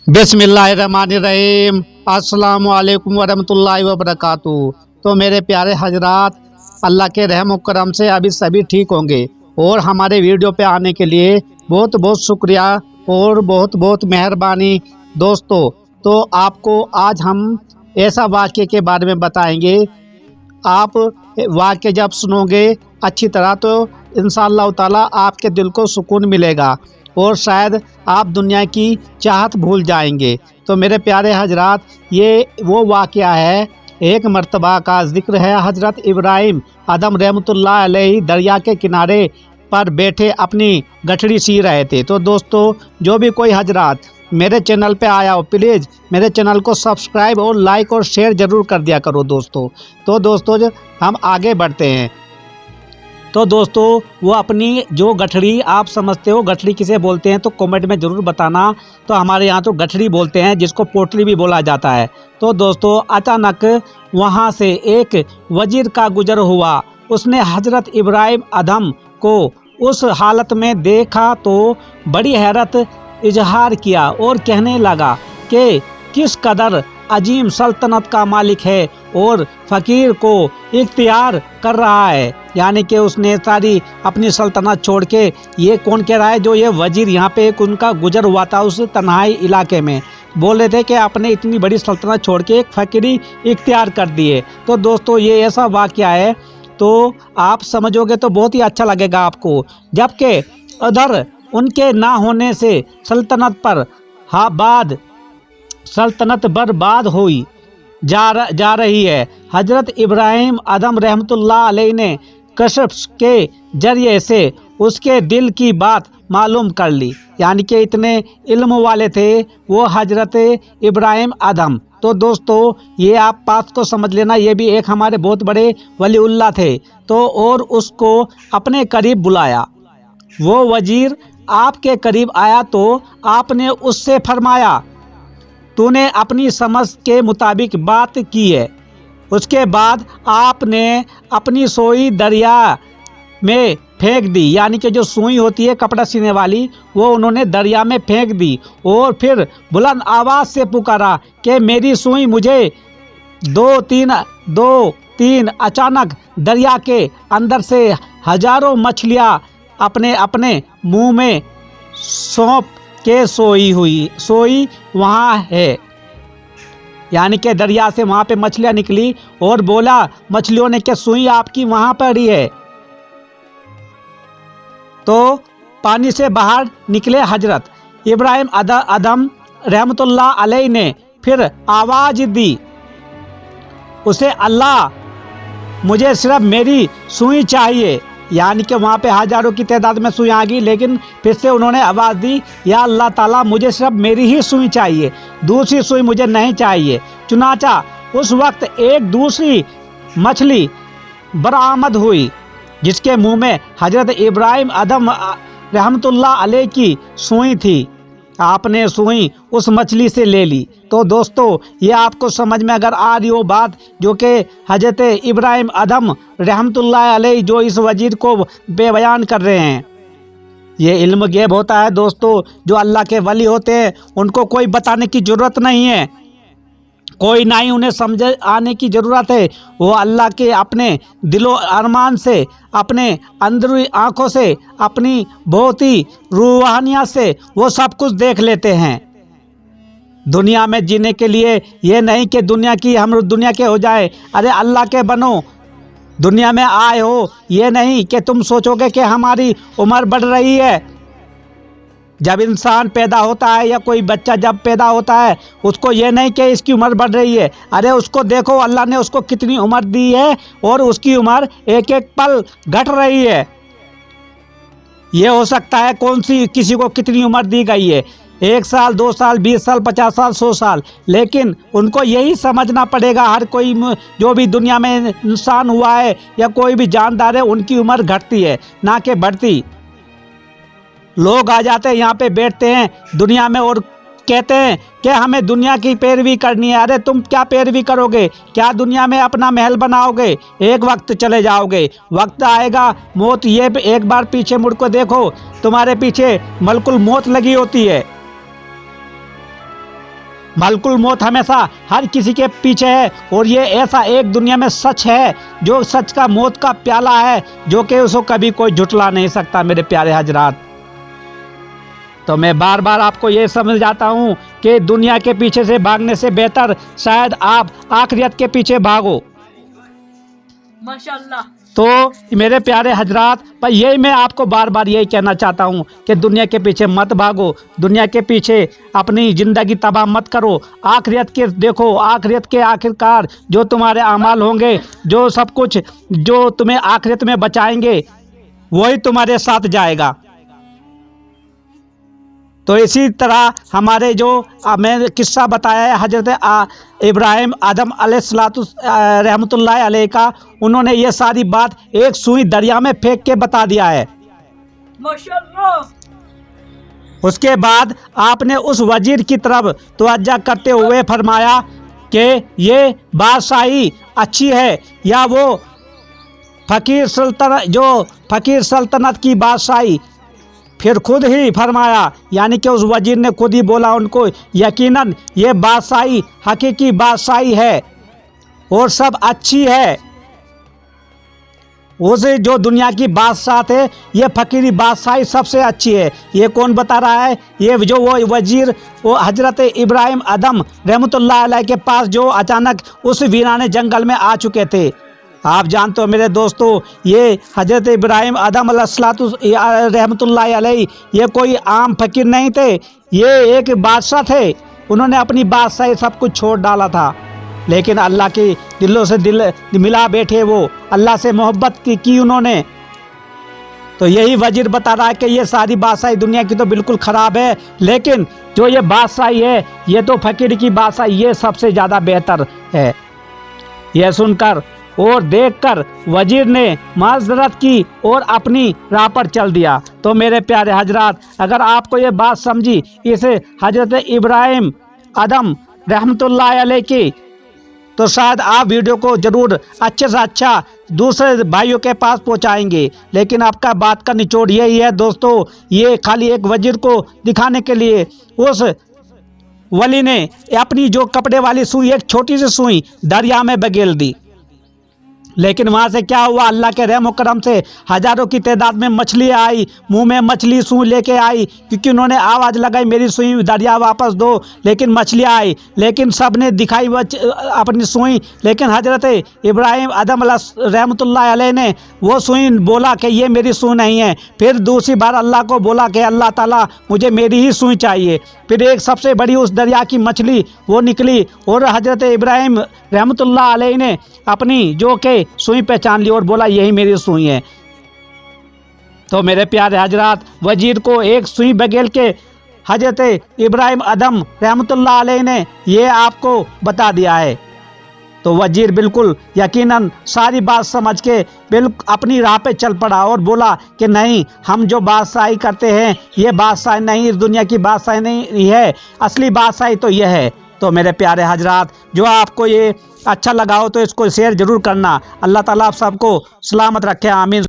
बिस्मिल्लाहिर्रहमानिर्रहीम। अस्सलामु अलैकुम वरहमतुल्लाहि वबरकातुहू। तो मेरे प्यारे हजरात, अल्लाह के रहम व करम से अभी सभी ठीक होंगे और हमारे वीडियो पे आने के लिए बहुत बहुत शुक्रिया और बहुत बहुत मेहरबानी दोस्तों। तो आपको आज हम ऐसा वाक़े के बारे में बताएंगे। आप वाक़े जब सुनोगे अच्छी तरह तो इंशाअल्लाह ताला आपके दिल को सुकून मिलेगा और शायद आप दुनिया की चाहत भूल जाएंगे। तो मेरे प्यारे हजरात, ये वो वाक़या है, एक मर्तबा का ज़िक्र है। हज़रत इब्राहिम अदम रहमतुल्लाह अलैहि दरिया के किनारे पर बैठे अपनी गठड़ी सी रहे थे। तो दोस्तों, जो भी कोई हजरात मेरे चैनल पे आया हो, प्लीज़ मेरे चैनल को सब्सक्राइब और लाइक और शेयर ज़रूर कर दिया करो दोस्तों। तो दोस्तों, हम आगे बढ़ते हैं। तो दोस्तों, वो अपनी जो गठड़ी, आप समझते हो गठड़ी किसे बोलते हैं तो कमेंट में ज़रूर बताना। तो हमारे यहाँ तो गठड़ी बोलते हैं, जिसको पोटली भी बोला जाता है। तो दोस्तों, अचानक वहाँ से एक वजीर का गुजर हुआ। उसने हज़रत इब्राहिम अदम को उस हालत में देखा तो बड़ी हैरत इजहार किया और कहने लगा कि किस कदर अजीम सल्तनत का मालिक है और फ़कीर को इख्तियार कर रहा है। यानी कि उसने सारी अपनी सल्तनत छोड़ के, ये कौन कह रहा है, जो ये वजीर यहाँ पे एक उनका गुजर हुआ था उस तन्हाई इलाके में, बोल रहे थे कि आपने इतनी बड़ी सल्तनत छोड़ के एक फ़कीरी इख्तियार कर दिए। तो दोस्तों, ये ऐसा वाक़या है, तो आप समझोगे तो बहुत ही अच्छा लगेगा आपको। जबकि उधर उनके ना होने से सल्तनत बर्बाद हुई जा रही है। हज़रत इब्राहिम अदम रहमतुल्लाह अलैहि ने कश्फ के जरिए से उसके दिल की बात मालूम कर ली। यानी कि इतने इल्म वाले थे वो हज़रत इब्राहिम अदम। तो दोस्तों, ये आप बात को समझ लेना, ये भी एक हमारे बहुत बड़े वलीउल्लाह थे। तो और उसको अपने करीब बुलाया। वो वजीर आपके करीब आया तो आपने उससे फरमाया, तूने अपनी समझ के मुताबिक बात की है। उसके बाद आपने अपनी सोई दरिया में फेंक दी। यानी कि जो सुई होती है कपड़ा सीने वाली, वो उन्होंने दरिया में फेंक दी और फिर बुलंद आवाज़ से पुकारा कि मेरी सुई मुझे। दो तीन अचानक दरिया के अंदर से हजारों मछलियाँ अपने अपने मुंह में सौंप के सोई वहाँ है। यानी कि दरिया से वहाँ पे मछलियाँ निकली और बोला मछलियों ने कि सुई आपकी वहाँ पड़ी है। तो पानी से बाहर निकले हजरत इब्राहिम अदम रहमतुल्लाह अलैहि ने फिर आवाज़ दी उसे, अल्लाह मुझे सिर्फ मेरी सुई चाहिए। यानी कि वहाँ पे हजारों की तादाद में सुई आ गई, लेकिन फिर से उन्होंने आवाज़ दी, या अल्लाह ताला मुझे सिर्फ मेरी ही सुई चाहिए, दूसरी सुई मुझे नहीं चाहिए। चुनाचा उस वक्त एक दूसरी मछली बरामद हुई जिसके मुंह में हज़रत इब्राहिम अदम रहमतुल्लाह अलैहि की सुई थी। आपने सुई उस मछली से ले ली। तो दोस्तों, ये आपको समझ में अगर आ रही हो बात, जो कि हज़रत इब्राहिम अदम रहमतुल्लाह अलैहि जो इस वजीर को बेबयान कर रहे हैं, ये इल्म गैब होता है दोस्तों। जो अल्लाह के वली होते हैं उनको कोई बताने की ज़रूरत नहीं है, कोई ना ही उन्हें समझ आने की ज़रूरत है। वो अल्लाह के अपने दिलो अरमान से, अपने अंदरूनी आँखों से, अपनी बहुत ही रूहानियत से वो सब कुछ देख लेते हैं। दुनिया में जीने के लिए ये नहीं कि हम दुनिया के हो जाए, अरे अल्लाह के बनो। दुनिया में आए हो, ये नहीं कि तुम सोचोगे कि हमारी उम्र बढ़ रही है। जब इंसान पैदा होता है या कोई बच्चा जब पैदा होता है, उसको ये नहीं कि इसकी उम्र बढ़ रही है, अरे उसको देखो अल्लाह ने उसको कितनी उम्र दी है और उसकी उम्र एक एक पल घट रही है। ये हो सकता है किसी को कितनी उम्र दी गई है, 1 साल, 2 साल, 20 साल, 50 साल, 100 साल, लेकिन उनको यही समझना पड़ेगा, हर कोई जो भी दुनिया में इंसान हुआ है या कोई भी जानदार है, उनकी उम्र घटती है ना कि बढ़ती। लोग आ जाते हैं यहाँ पे बैठते हैं दुनिया में और कहते हैं कि हमें दुनिया की पैरवी करनी है। अरे तुम क्या पैरवी करोगे? क्या दुनिया में अपना महल बनाओगे? एक वक्त चले जाओगे, वक्त आएगा मौत। ये एक बार पीछे मुड़ को देखो, तुम्हारे पीछे मलकुल मौत लगी होती है। मलकुल मौत हमेशा हर किसी के पीछे है, और ये ऐसा एक दुनिया में सच है जो सच का मौत का प्याला है, जो कि उसको कभी कोई झुटला नहीं सकता मेरे प्यारे हजरात। तो मैं बार बार आपको ये समझाता हूँ कि दुनिया के पीछे से भागने से बेहतर शायद आप आखिरत के पीछे भागो। माशाल्लाह। तो मेरे प्यारे हजरात, पर यही मैं आपको बार बार यही कहना चाहता हूँ कि दुनिया के पीछे मत भागो, दुनिया के पीछे अपनी ज़िंदगी तबाह मत करो। आखिरत के देखो, आखिरत के आखिरकार जो तुम्हारे अमाल होंगे, जो सब कुछ जो तुम्हें आखिरत में बचाएंगे, वही तुम्हारे साथ जाएगा। तो इसी तरह हमारे जो मैं किस्सा बताया है हजरत इब्राहिम आदम अलैहिस्सलातु रहमतुल्लाह अलैह का, उन्होंने ये सारी बात एक सुई दरिया में फेंक के बता दिया है। माशाल्लाह। उसके बाद आपने उस वजीर की तरफ तवज्जो करते हुए फरमाया कि ये बादशाही अच्छी है या वो फ़कीर सल्तनत की बादशाही। फिर खुद ही फरमाया, यानी कि उस वजीर ने खुद ही बोला उनको, यकीनन ये बादशाही हकीकी बादशाही है और सब अच्छी है। उसे जो दुनिया की बादशाह थे, ये फ़कीरी बादशाही सबसे अच्छी है। ये कौन बता रहा है? ये जो वो वजीर वो हजरत इब्राहिम आदम रहमतुल्लाह अलैह के पास जो अचानक उस वीराने जंगल में आ चुके थे। आप जानते हो मेरे दोस्तों, ये हजरत इब्राहिम आदम अलैहिस्सलातु रहमतुल्लाह अलैह ये कोई आम फ़कीर नहीं थे, ये एक बादशाह थे। उन्होंने अपनी बादशाही सब कुछ छोड़ डाला था, लेकिन अल्लाह के दिलों से दिल मिला बैठे, वो अल्लाह से मोहब्बत की उन्होंने। तो यही वजीर बता रहा है कि ये सारी बादशाही दुनिया की तो बिल्कुल ख़राब है, लेकिन जो ये बादशाही है, ये तो फ़कीर की बादशाही, ये सबसे ज़्यादा बेहतर है। यह सुनकर और देखकर वजीर ने माजरत की और अपनी राह पर चल दिया। तो मेरे प्यारे हजरात, अगर आपको ये बात समझी इस हजरत इब्राहिम आदम रहमतुल्लाह अलैह की, तो शायद आप वीडियो को ज़रूर अच्छे से अच्छा दूसरे भाइयों के पास पहुंचाएंगे। लेकिन आपका बात का निचोड़ यही है दोस्तों, ये खाली एक वजीर को दिखाने के लिए उस वली ने अपनी जो कपड़े वाली सुई, एक छोटी सी सुई दरिया में बगेल दी। लेकिन वहाँ से क्या हुआ, अल्लाह के रहम करम से हज़ारों की तादाद में मछली आई, मुंह में मछली सुई लेके आई, क्योंकि उन्होंने आवाज़ लगाई मेरी सुई दरिया वापस दो, लेकिन मछलियाँ आई। लेकिन सब ने दिखाई अपनी सुई, लेकिन हज़रत इब्राहिम आदम रहमतुल्लाह अलैह ने वो सुई बोला कि ये मेरी सुई नहीं है। फिर दूसरी बार अल्लाह को बोला कि अल्लाह ताला मुझे मेरी ही सुई चाहिए। फिर एक सबसे बड़ी उस दरिया की मछली वो निकली, और हज़रत इब्राहिम रहमतुल्लाह अलैह ने अपनी जो के सुई पहचान ली और बोला यही मेरी सुई है। तो मेरे प्यारे हजरात, वजीर को एक सुई बगेल के हजरत इब्राहिम आदम रहमतुल्लाह अलैह ने ये आपको बता दिया है। तो वजीर बिल्कुल यकीनन सारी बात समझ के बिल्कुल अपनी राह पे चल पड़ा और बोला कि नहीं, हम जो बादशाही करते हैं ये बादशाही नहीं, इस दुनिया की बादशाही नहीं है, असली बादशाही तो यह है। तो मेरे प्यारे हजरात, जो आपको ये अच्छा लगा हो तो इसको शेयर ज़रूर करना। अल्लाह ताला आप सबको सलामत रखे, आमीन।